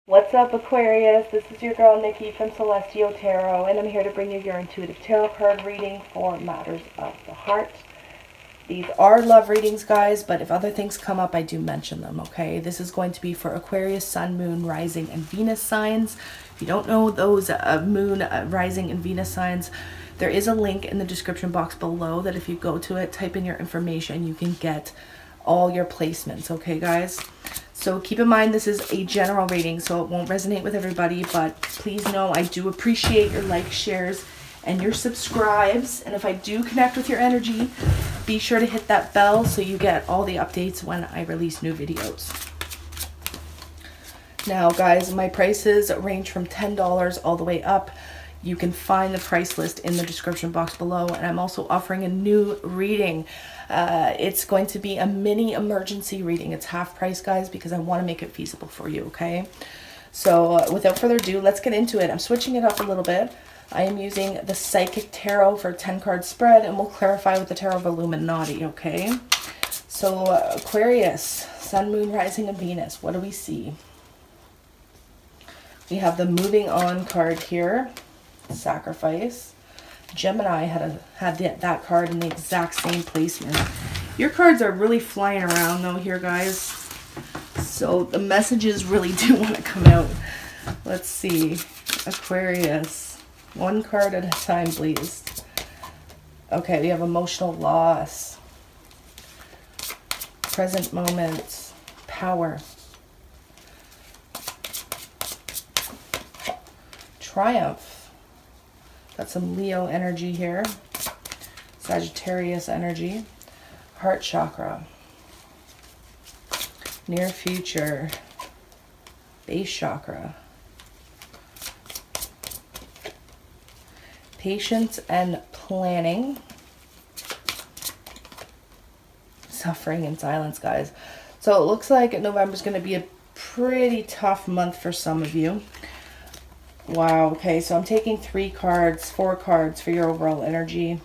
What's up, Aquarius? This is your girl Nikki from Celestial Tarot, and I'm here to bring you your intuitive tarot card reading for matters of the heart. These are love readings, guys, but if other things come up, I do mention them, okay? This is going to be for Aquarius, Sun, Moon, Rising, and Venus signs. If you don't know those Moon, Rising, and Venus signs, there is a link in the description box below that if you go to it, type in your information, you can get all your placements, okay, guys? So keep in mind this is a general reading, so it won't resonate with everybody, but please know I do appreciate your likes, shares, and your subscribes. And if I do connect with your energy, be sure to hit that bell so you get all the updates when I release new videos. Now, guys, my prices range from $10 all the way up. You can find the price list in the description box below, and I'm also offering a new reading. It's going to be a mini emergency reading. It's half price, guys, because I want to make it feasible for you, okay? So without further ado, let's get into it. I'm switching it up a little bit. I am using the Psychic Tarot for a 10-card spread, and we'll clarify with the Tarot of Illuminati, okay? So Aquarius, Sun, Moon, Rising, and Venus, what do we see? We have the Moving On card here. Sacrifice. Gemini had that card in the exact same placement. Your cards are really flying around though here, guys, so the messages really do want to come out. Let's see. Aquarius, one card at a time, please. Okay, we have emotional loss, present moment, power, triumph. Got some Leo energy here, Sagittarius energy, heart chakra, near future, base chakra, patience and planning, suffering and silence, guys. So it looks like November's going to be a pretty tough month for some of you. Wow, okay, so I'm taking 4 cards for your overall energy.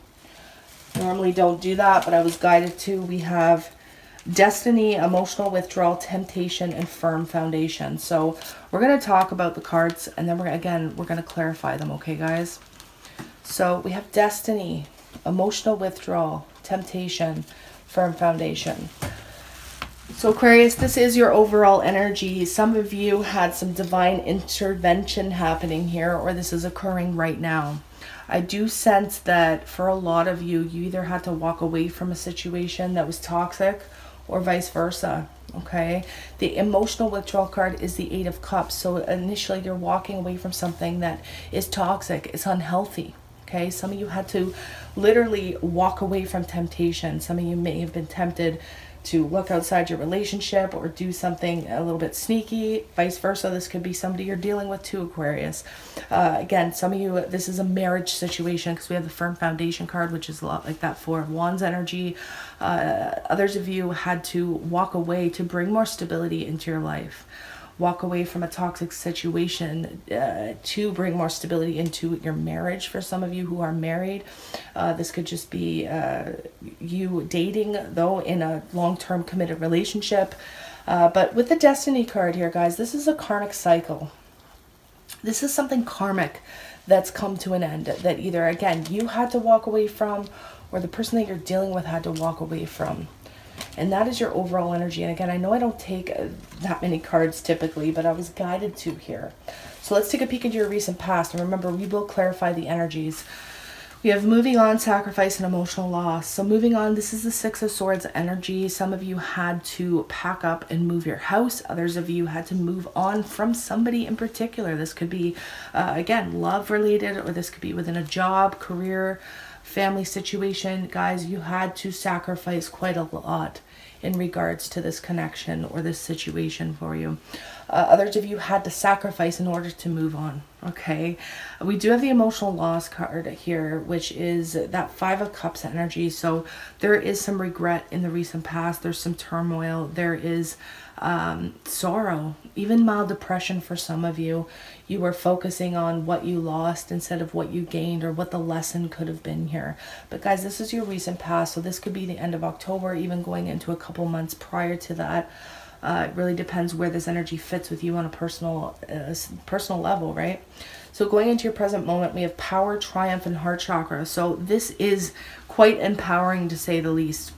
Normally don't do that, but I was guided to. We have Destiny, Emotional Withdrawal, Temptation, and Firm Foundation. So we're going to talk about the cards, and then we're going to clarify them, okay, guys? So we have Destiny, Emotional Withdrawal, Temptation, Firm Foundation. So Aquarius, this is your overall energy. Some of you had some divine intervention happening here, or this is occurring right now. I do sense that for a lot of you, you either had to walk away from a situation that was toxic or vice versa, okay? The emotional withdrawal card is the 8 of Cups. So initially you're walking away from something that is toxic, it's unhealthy, okay? Some of you had to literally walk away from temptation. Some of you may have been tempted to look outside your relationship or do something a little bit sneaky, vice versa. This could be somebody you're dealing with too, Aquarius. Again, some of you, this is a marriage situation because we have the Firm Foundation card, which is a lot like that 4 of Wands energy. Others of you had to walk away to bring more stability into your life. Walk away from a toxic situation to bring more stability into your marriage. For some of you who are married, this could just be you dating, though, in a long-term committed relationship. But with the Destiny card here, guys, this is a karmic cycle. This is something karmic that's come to an end that either, again, you had to walk away from, or the person that you're dealing with had to walk away from. And that is your overall energy. And again, I know I don't take that many cards typically, but I was guided to here. So let's take a peek into your recent past. And remember, we will clarify the energies. We have moving on, sacrifice, and emotional loss. So moving on, this is the 6 of Swords energy. Some of you had to pack up and move your house. Others of you had to move on from somebody in particular. This could be, again, love related, or this could be within a job, career, family situation. Guys, you had to sacrifice quite a lot in regards to this connection or this situation for you. Others of you had to sacrifice in order to move on, okay? We do have the emotional loss card here, which is that 5 of Cups energy. So there is some regret in the recent past. There's some turmoil. There is sorrow, even mild depression for some of you. You were focusing on what you lost instead of what you gained or what the lesson could have been here. But guys, this is your recent past, so this could be the end of October, even going into a couple months prior to that. It really depends where this energy fits with you on a personal level, right? So going into your present moment, we have power, triumph, and heart chakra. So this is quite empowering, to say the least.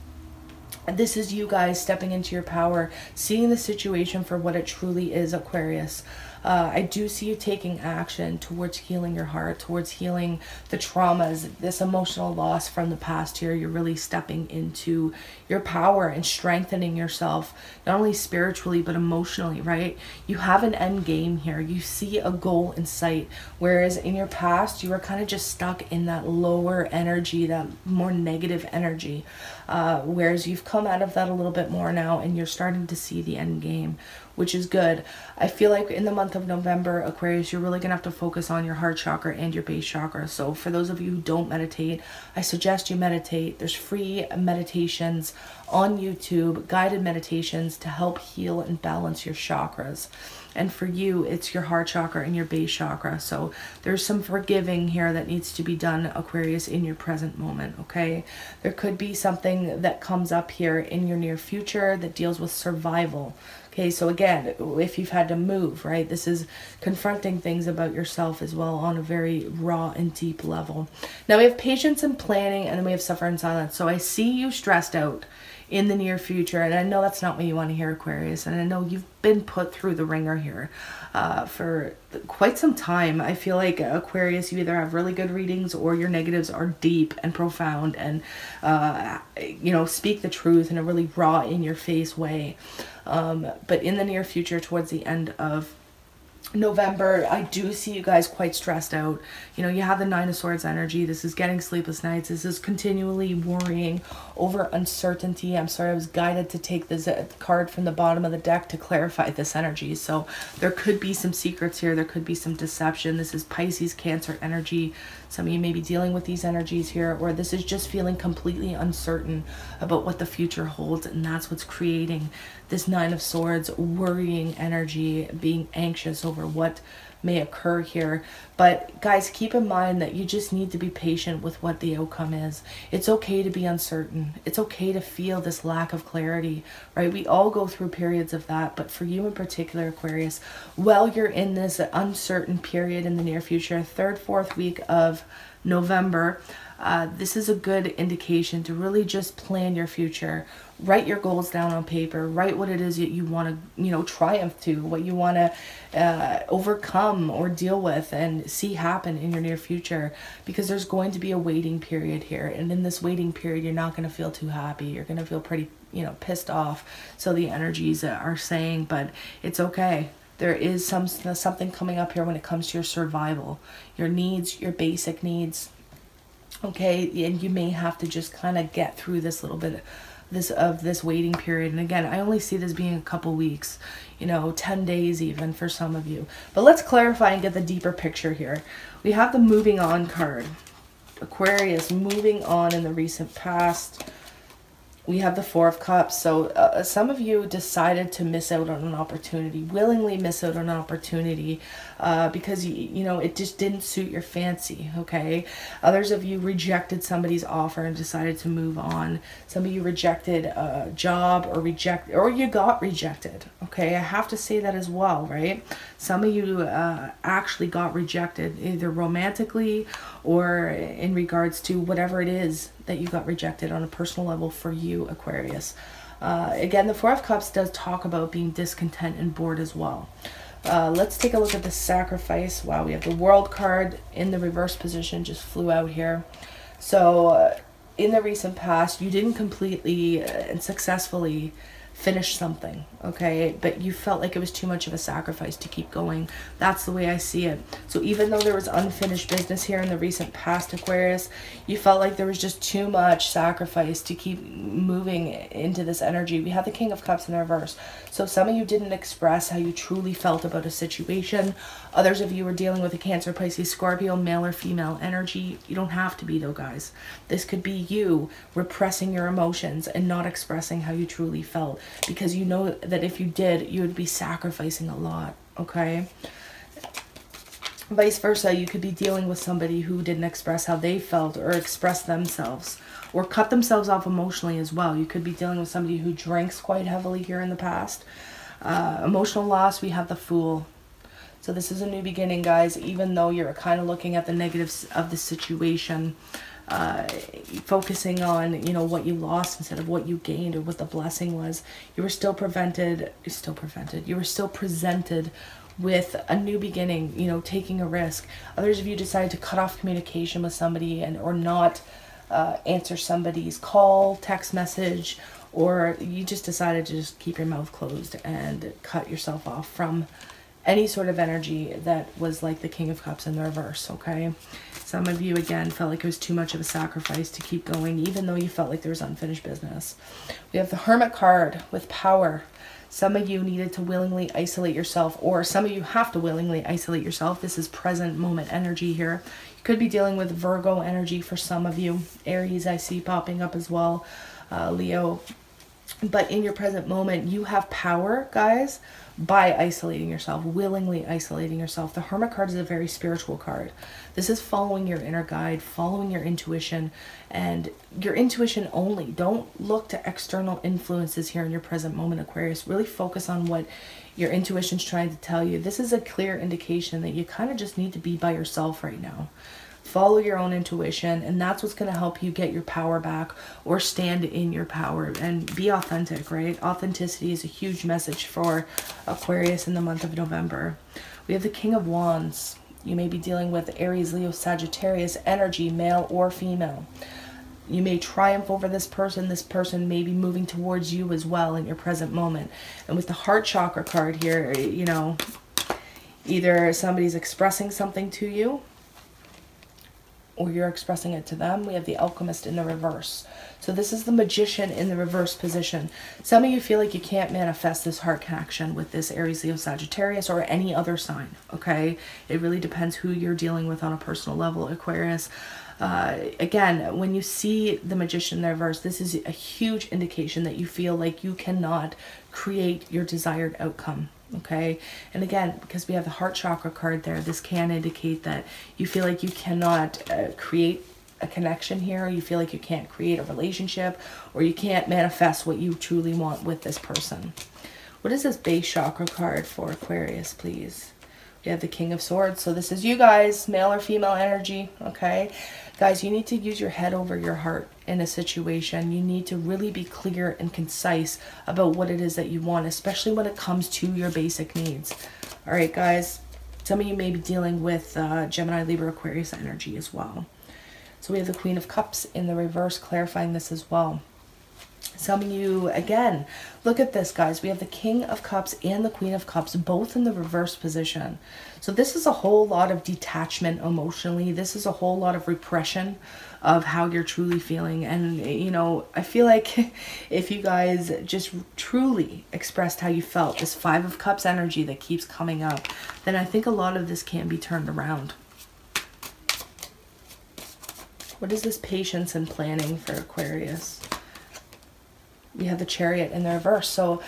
This is you guys stepping into your power, seeing the situation for what it truly is, Aquarius. I do see you taking action towards healing your heart, towards healing the traumas, this emotional loss from the past here. You're really stepping into your power and strengthening yourself, not only spiritually, but emotionally, right? You have an end game here. You see a goal in sight, whereas in your past, you were kind of just stuck in that lower energy, that more negative energy, whereas you've come out of that a little bit more now, and you're starting to see the end game, which is good. I feel like in the month of November, Aquarius, you're really going to have to focus on your heart chakra and your base chakra. So for those of you who don't meditate, I suggest you meditate. There's free meditations on YouTube, guided meditations to help heal and balance your chakras. And for you, it's your heart chakra and your base chakra. So there's some forgiving here that needs to be done, Aquarius, in your present moment, okay? There could be something that comes up here in your near future that deals with survival. Okay, so again, if you've had to move, right, this is confronting things about yourself as well on a very raw and deep level. Now we have patience and planning, and then we have suffer in silence. So I see you stressed out in the near future, and I know that's not what you want to hear, Aquarius, and I know you've been put through the ringer here for quite some time. I feel like, Aquarius, you either have really good readings or your negatives are deep and profound and you know, speak the truth in a really raw, in your face way. But in the near future, towards the end of November, I do see you guys quite stressed out. You know, you have the Nine of Swords energy. This is getting sleepless nights. This is continually worrying over uncertainty. I'm sorry, I was guided to take this card from the bottom of the deck to clarify this energy. So there could be some secrets here. There could be some deception. This is Pisces, Cancer energy. Some of you may be dealing with these energies here, or this is just feeling completely uncertain about what the future holds, and that's what's creating this Nine of Swords, worrying energy, being anxious over what may occur here. But guys, keep in mind that you just need to be patient with what the outcome is. It's okay to be uncertain. It's okay to feel this lack of clarity, right? We all go through periods of that, but for you in particular, Aquarius, while you're in this uncertain period in the near future, third, fourth week of November, this is a good indication to really just plan your future. Write your goals down on paper. Write what it is that you want to, you know, triumph to, what you want to overcome or deal with and see happen in your near future, because there's going to be a waiting period here. And in this waiting period, you're not going to feel too happy. You're going to feel pretty, you know, pissed off. So the energies are saying, but it's okay. There is something coming up here when it comes to your survival, your needs, your basic needs. Okay, and you may have to just kind of get through this little bit of this waiting period. And again, I only see this being a couple weeks, you know, 10 days even for some of you. But let's clarify and get the deeper picture here. We have the moving on card. Aquarius, moving on in the recent past. We have the Four of Cups. So some of you decided to miss out on an opportunity, willingly miss out on an opportunity because, you know, it just didn't suit your fancy, okay? Others of you rejected somebody's offer and decided to move on. Some of you rejected a job or you got rejected, okay? I have to say that as well, right? Some of you actually got rejected, either romantically or in regards to whatever it is that you got rejected on a personal level for you, Aquarius. Again, the Four of Cups does talk about being discontent and bored as well. Let's take a look at the Sacrifice. Wow, we have the World card in the reverse position, just flew out here. So in the recent past, you didn't completely and successfully finish something, okay, but you felt like it was too much of a sacrifice to keep going. That's the way I see it. So even though there was unfinished business here in the recent past, Aquarius, you felt like there was just too much sacrifice to keep moving into this energy. We have the King of Cups in the reverse. So some of you didn't express how you truly felt about a situation. Others of you were dealing with a Cancer, Pisces, Scorpio, male or female energy. You don't have to be though, guys. This could be you repressing your emotions and not expressing how you truly felt, because you know that if you did, you would be sacrificing a lot, okay? Vice versa, you could be dealing with somebody who didn't express how they felt or express themselves or cut themselves off emotionally as well. You could be dealing with somebody who drinks quite heavily here in the past. Emotional loss, we have the Fool. So this is a new beginning, guys. Even though you're kind of looking at the negatives of the situation, focusing on, you know, what you lost instead of what you gained or what the blessing was, you were still you were still presented with a new beginning, you know, taking a risk. Others of you decided to cut off communication with somebody and or not answer somebody's call, text message, or you just decided to just keep your mouth closed and cut yourself off from any sort of energy that was like the King of Cups in the reverse, okay? Some of you, again, felt like it was too much of a sacrifice to keep going, even though you felt like there was unfinished business. We have the Hermit card with power. Some of you needed to willingly isolate yourself, or some of you have to willingly isolate yourself. This is present moment energy here. You could be dealing with Virgo energy for some of you. Aries, I see popping up as well. Leo. But in your present moment, you have power, guys, by isolating yourself, willingly isolating yourself. The Hermit card is a very spiritual card. This is following your inner guide, following your intuition, and your intuition only. Don't look to external influences here in your present moment, Aquarius. Really focus on what your intuition's trying to tell you. This is a clear indication that you kind of just need to be by yourself right now. Follow your own intuition, and that's what's going to help you get your power back or stand in your power and be authentic, right? Authenticity is a huge message for Aquarius in the month of November. We have the King of Wands. You may be dealing with Aries, Leo, Sagittarius energy, male or female. You may triumph over this person. This person may be moving towards you as well in your present moment. And with the Heart Chakra card here, you know, either somebody's expressing something to you, or you're expressing it to them. We have the Alchemist in the reverse. So this is the Magician in the reverse position. Some of you feel like you can't manifest this heart connection with this Aries, Leo, Sagittarius, or any other sign, okay? It really depends who you're dealing with on a personal level, Aquarius. Again, when you see the Magician in the reverse, this is a huge indication that you feel like you cannot create your desired outcome. Okay, and again, because we have the Heart Chakra card there, this can indicate that you feel like you cannot create a connection here. You feel like you can't create a relationship, or you can't manifest what you truly want with this person. What is this base chakra card for Aquarius, please? We have the King of Swords. So this is you guys, male or female energy, okay? Guys, you need to use your head over your heart in a situation. You need to really be clear and concise about what it is that you want, especially when it comes to your basic needs. All right, guys, some of you may be dealing with Gemini, Libra, Aquarius energy as well. So we have the Queen of Cups in the reverse, clarifying this as well. Some of you, again, look at this, guys. We have the King of Cups and the Queen of Cups both in the reverse position. So this is a whole lot of detachment emotionally. This is a whole lot of repression of how you're truly feeling. And, you know, I feel like if you guys just truly expressed how you felt, this Five of Cups energy that keeps coming up, then I think a lot of this can be turned around. What is this patience and planning for Aquarius? We have the Chariot in the reverse. So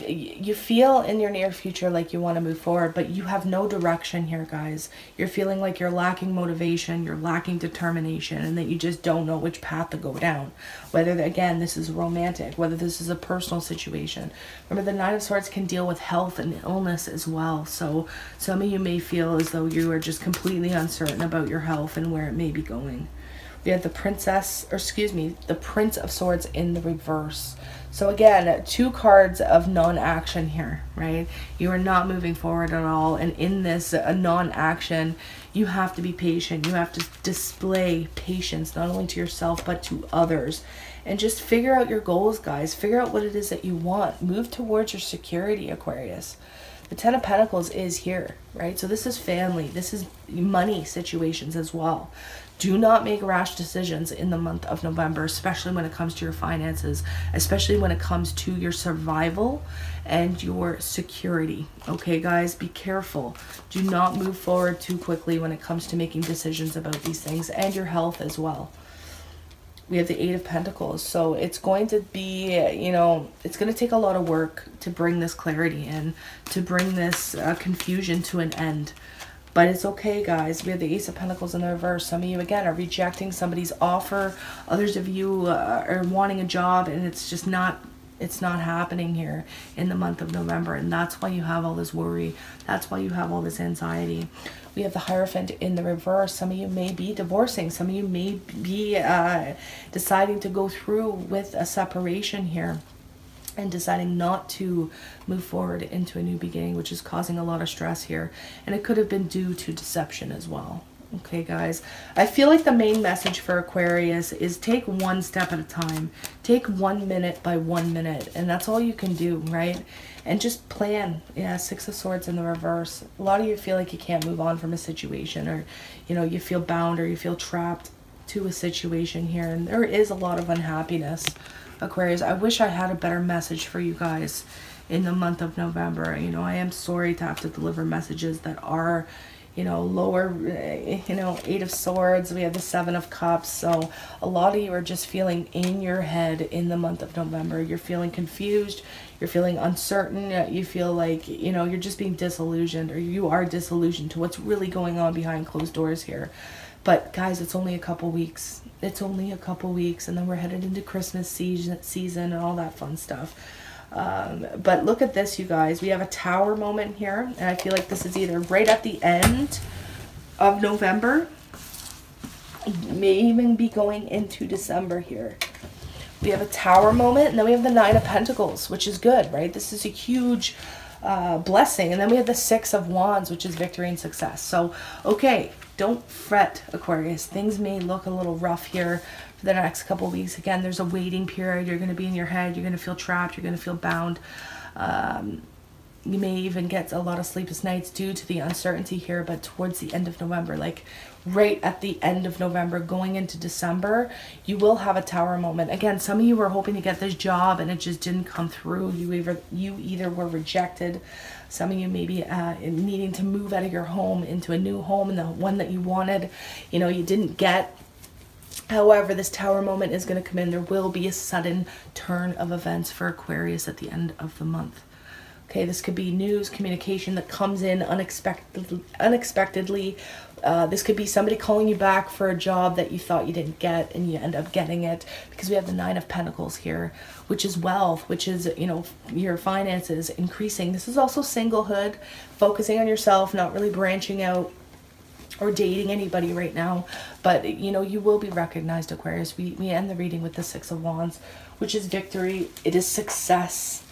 you feel in your near future like you want to move forward, but you have no direction here, guys. You're feeling like you're lacking motivation, you're lacking determination, and that you just don't know which path to go down. Whether, again, this is romantic, whether this is a personal situation. Remember, the Nine of Swords can deal with health and illness as well. So some of you may feel as though you are just completely uncertain about your health and where it may be going. We have the the Prince of Swords in the reverse. So again, two cards of non-action here, right? You are not moving forward at all. And in this non-action, you have to be patient. You have to display patience, not only to yourself, but to others. And just figure out your goals, guys. Figure out what it is that you want. Move towards your security, Aquarius. The Ten of Pentacles is here, right? So this is family. This is money situations as well. Do not make rash decisions in the month of November, especially when it comes to your finances, especially when it comes to your survival and your security. Okay, guys, be careful. Do not move forward too quickly when it comes to making decisions about these things, and your health as well. We have the Eight of Pentacles. So it's going to be, you know, it's going to take a lot of work to bring this clarity in, to bring this confusion to an end. But it's okay, guys. We have the Ace of Pentacles in the reverse. Some of you, again, are rejecting somebody's offer. Others of you are wanting a job, and it's just not It's not happening here in the month of November, and that's why you have all this worry. That's why you have all this anxiety. We have the Hierophant in the reverse. Some of you may be divorcing. Some of you may be deciding to go through with a separation here and deciding not to move forward into a new beginning, which is causing a lot of stress here. And it could have been due to deception as well. Okay, guys, I feel like the main message for Aquarius is take one step at a time. Take 1 minute by 1 minute, and that's all you can do, right? And just plan. Yeah, Six of Swords in the reverse. A lot of you feel like you can't move on from a situation, or, you know, you feel bound or you feel trapped to a situation here. And there is a lot of unhappiness, Aquarius. I wish I had a better message for you guys in the month of November. You know, I am sorry to have to deliver messages that are, you know, lower, you know, Eight of Swords. We have the Seven of Cups. So a lot of you are just feeling in your head in the month of November. You're feeling confused. You're feeling uncertain. You feel like, you know, you're just being disillusioned, or you are disillusioned to what's really going on behind closed doors here. But guys, it's only a couple weeks. It's only a couple weeks, and then we're headed into Christmas season and all that fun stuff. But look at this, you guys. We have a Tower moment here, and I feel like this is either right at the end of November, may even be going into December here. We have a Tower moment, and then we have the Nine of Pentacles, which is good, right? This is a huge blessing. And then we have the Six of Wands, which is victory and success. So, okay, don't fret, Aquarius. Things may look a little rough here for the next couple of weeks. Again, there's a waiting period. You're going to be in your head. You're going to feel trapped. You're going to feel bound. You may even get a lot of sleepless nights due to the uncertainty here, but towards the end of November, like right at the end of November, going into December, you will have a Tower moment. Again, some of you were hoping to get this job and it just didn't come through. You either were rejected. Some of you maybe needing to move out of your home into a new home, and the one that you wanted, you know, you didn't get. However, this Tower moment is going to come in. There will be a sudden turn of events for Aquarius at the end of the month. Okay, this could be news, communication that comes in unexpectedly. This could be somebody calling you back for a job that you thought you didn't get, and you end up getting it, because we have the Nine of Pentacles here, which is wealth, which is, you know, your finances increasing. This is also singlehood, focusing on yourself, not really branching out or dating anybody right now. But, you know, you will be recognized, Aquarius. We end the reading with the Six of Wands, which is victory. It is success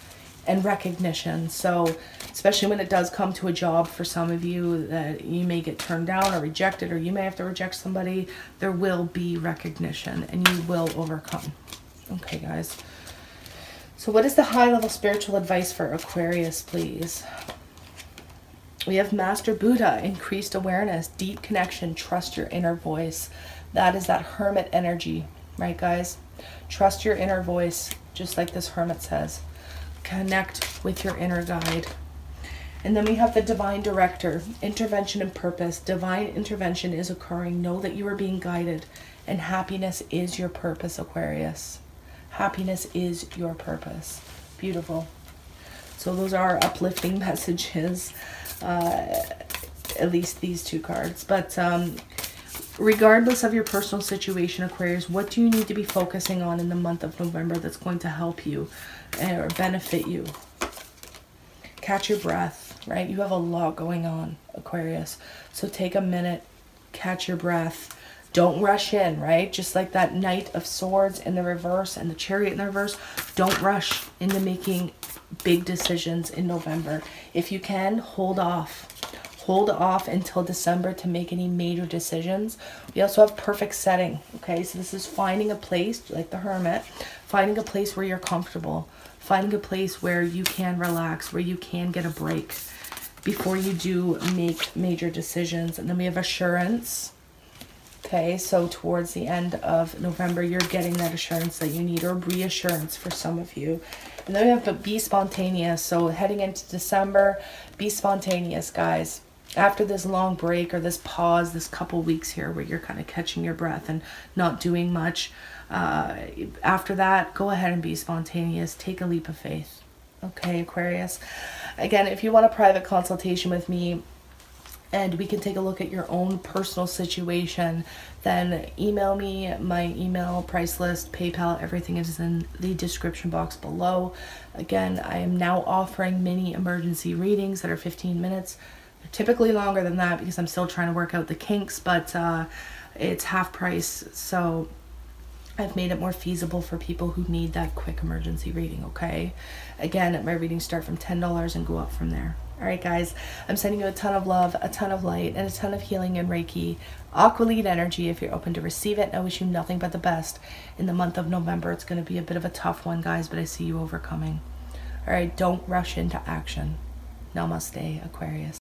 and recognition. So especially when it does come to a job for some of you that you may get turned down or rejected, or you may have to reject somebody, there will be recognition and you will overcome. Okay, guys. So what is the high level spiritual advice for Aquarius, please? We have Master Buddha, increased awareness, deep connection, trust your inner voice. That is that hermit energy, right, guys? Trust your inner voice, just like this hermit says. Connect with your inner guide. And then we have the Divine Director, intervention and purpose. Divine intervention is occurring. Know that you are being guided, and happiness is your purpose, Aquarius. Happiness is your purpose. Beautiful. So those are uplifting messages, at least these two cards. But regardless of your personal situation, Aquarius, what do you need to be focusing on in the month of November that's going to help you or benefit you? Catch your breath, right? You have a lot going on, Aquarius. So take a minute, catch your breath. Don't rush in, right? Just like that Knight of Swords in the reverse and the Chariot in the reverse. Don't rush into making big decisions in November. If you can, hold off. Hold off until December to make any major decisions. We also have perfect setting, okay? So this is finding a place, like the Hermit, finding a place where you're comfortable, finding a place where you can relax, where you can get a break before you do make major decisions. And then we have assurance. Okay, so towards the end of November, you're getting that assurance that you need, or reassurance for some of you. And then we have to be spontaneous. So heading into December, be spontaneous, guys. After this long break or this pause, this couple weeks here where you're kind of catching your breath and not doing much, after that, go ahead and be spontaneous. Take a leap of faith. Okay, Aquarius. Again, if you want a private consultation with me, and we can take a look at your own personal situation, then email me. My email, price list, PayPal, everything is in the description box below. Again, I am now offering mini emergency readings that are 15 minutes. They're typically longer than that because I'm still trying to work out the kinks, but it's half price, so I've made it more feasible for people who need that quick emergency reading, okay? Again, my readings start from $10 and go up from there. All right, guys, I'm sending you a ton of love, a ton of light, and a ton of healing and Reiki, Aqua energy if you're open to receive it. And I wish you nothing but the best in the month of November. It's going to be a bit of a tough one, guys, but I see you overcoming. All right, don't rush into action. Namaste, Aquarius.